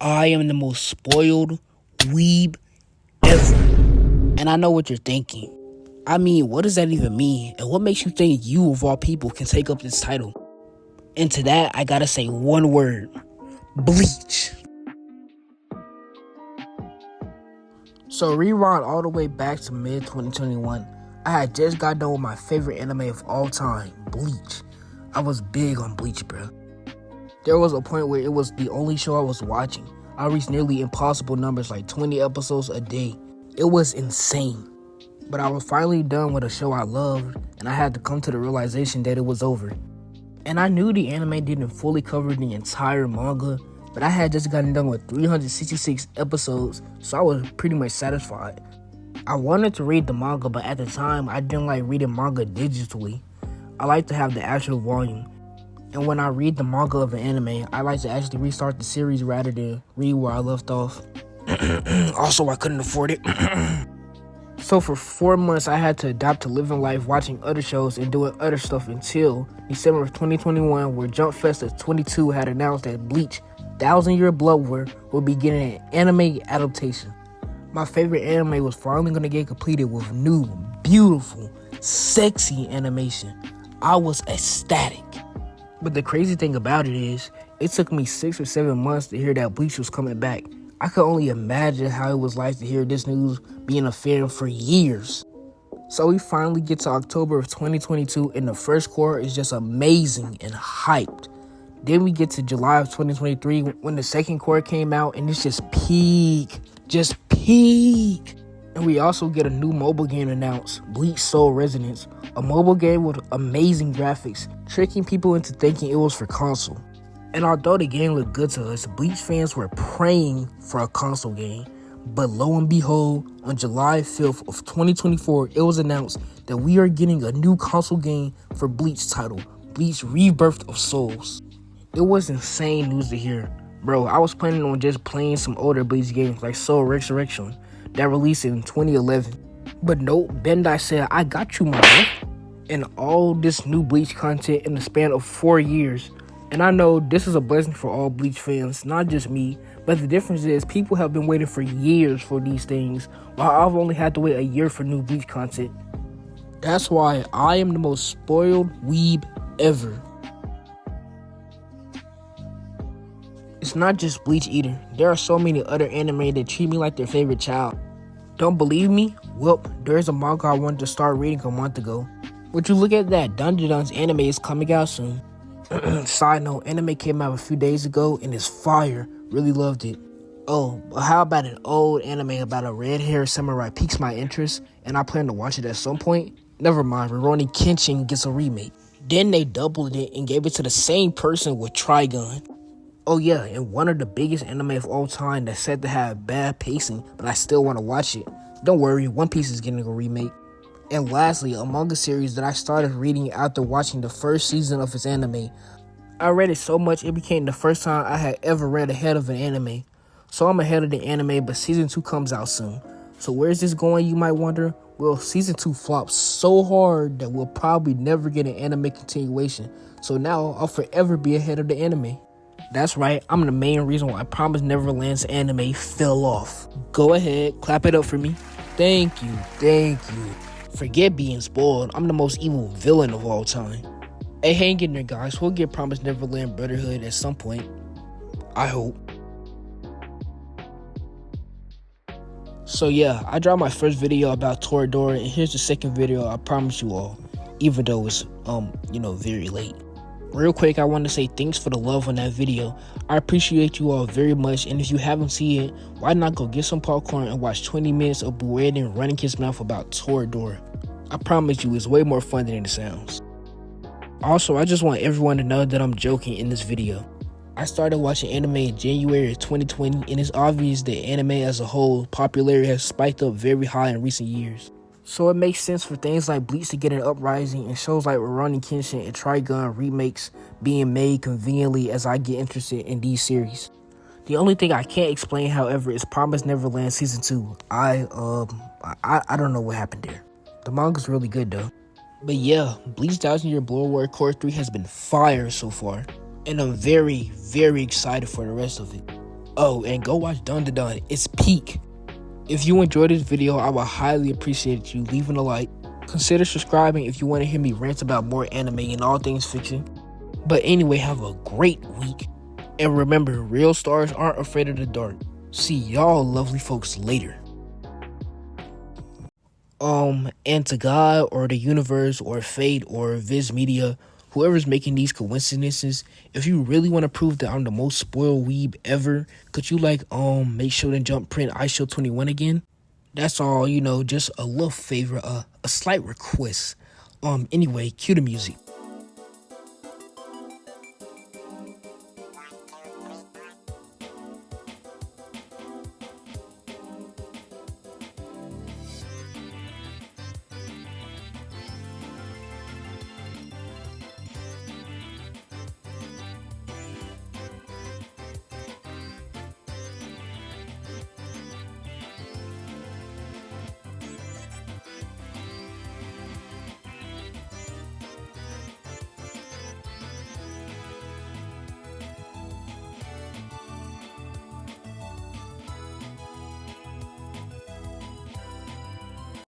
I am the most spoiled weeb ever. And I know what you're thinking. I mean, what does that even mean? And what makes you think you, of all people, can take up this title? And to that, I gotta say one word. Bleach. So rewind all the way back to mid-2021. I had just got done with my favorite anime of all time, Bleach. I was big on Bleach, bro. There was a point where it was the only show I was watching. I reached nearly impossible numbers like 20 episodes a day. It was insane. But I was finally done with a show I loved, and I had to come to the realization that it was over. And I knew the anime didn't fully cover the entire manga, but I had just gotten done with 366 episodes, so I was pretty much satisfied. I wanted to read the manga, but at the time, I didn't like reading manga digitally. I like to have the actual volume. And when I read the manga of an anime, I like to actually restart the series rather than read where I left off. Also, I couldn't afford it. So for 4 months, I had to adapt to living life, watching other shows and doing other stuff until December of 2021, where Jump Fest of 22 had announced that Bleach, 1,000-Year Blood War, will be getting an anime adaptation. My favorite anime was finally going to get completed with new, beautiful, sexy animation. I was ecstatic. But the crazy thing about it is, it took me 6 or 7 months to hear that Bleach was coming back. I could only imagine how it was like to hear this news being a fan for years. So we finally get to October of 2022 and the first core is just amazing and hyped. Then we get to July of 2023 when the second core came out and it's just peak. And we also get a new mobile game announced, Bleach Soul Resonance, a mobile game with amazing graphics, tricking people into thinking it was for console. And although the game looked good to us, Bleach fans were praying for a console game. But lo and behold, on July 5th of 2024, it was announced that we are getting a new console game for Bleach title, Bleach Rebirth of Souls. It was insane news to hear. Bro, I was planning on just playing some older Bleach games like Soul Resurrection that released in 2011. But nope, Bandai said, I got you, my boy. And all this new Bleach content in the span of 4 years. And I know this is a blessing for all Bleach fans, not just me, but the difference is people have been waiting for years for these things, while I've only had to wait a year for new Bleach content. That's why I am the most spoiled weeb ever. It's not just Bleach either. There are so many other anime that treat me like their favorite child. Don't believe me? Well, there's a manga I wanted to start reading a month ago. Would you look at that? Dungeon's anime is coming out soon. Side note, anime came out a few days ago and it's fire. Really loved it. Oh, but how about an old anime about a red-haired samurai piques my interest and I plan to watch it at some point? Never mind, Rurouni Kenshin gets a remake. Then they doubled it and gave it to the same person with Trigun. Oh yeah, and one of the biggest anime of all time that's said to have bad pacing, but I still want to watch it. Don't worry, One Piece is getting a remake. And lastly, a manga series that I started reading after watching the first season of its anime. I read it so much it became the first time I had ever read ahead of an anime. So I'm ahead of the anime, but season 2 comes out soon. So where's this going, you might wonder? Well, season 2 flopped so hard that we'll probably never get an anime continuation. So now I'll forever be ahead of the anime. That's right, I'm the main reason why Promised Neverland's anime fell off. Go ahead, clap it up for me. Thank you. Forget being spoiled, I'm the most evil villain of all time. Hey, hang in there, guys. We'll get Promised Neverland Brotherhood at some point. I hope. So yeah, I dropped my first video about Toradora, and here's the second video I promised you all. Even though it's, very late. Real quick, I want to say thanks for the love on that video. I appreciate you all very much, and if you haven't seen it, why not go get some popcorn and watch 20 minutes of Bueden running his mouth about Toradora. I promise you, it's way more fun than it sounds. Also, I just want everyone to know that I'm joking in this video. I started watching anime in January of 2020, and it's obvious that anime as a whole popularity has spiked up very high in recent years. So it makes sense for things like Bleach to get an uprising and shows like Rurouni Kenshin and Trigun remakes being made conveniently as I get interested in these series. The only thing I can't explain, however, is Promised Neverland Season 2. I don't know what happened there. The manga's really good though. But yeah, Bleach 1,000-Year Blood War Core 3 has been fire so far. And I'm very, very excited for the rest of it. Oh, and go watch Dun Dun Dun. It's peak. If you enjoyed this video, I would highly appreciate you leaving a like. Consider subscribing if you want to hear me rant about more anime and all things fiction. But anyway, have a great week. And remember, real stars aren't afraid of the dark. See y'all lovely folks later. And to God or the universe or fate or Viz Media, whoever's making these coincidences, if you really want to prove that I'm the most spoiled weeb ever, could you make sure to jump print iShield 21 again? That's all, just a little favor, a slight request. Anyway, cue the music.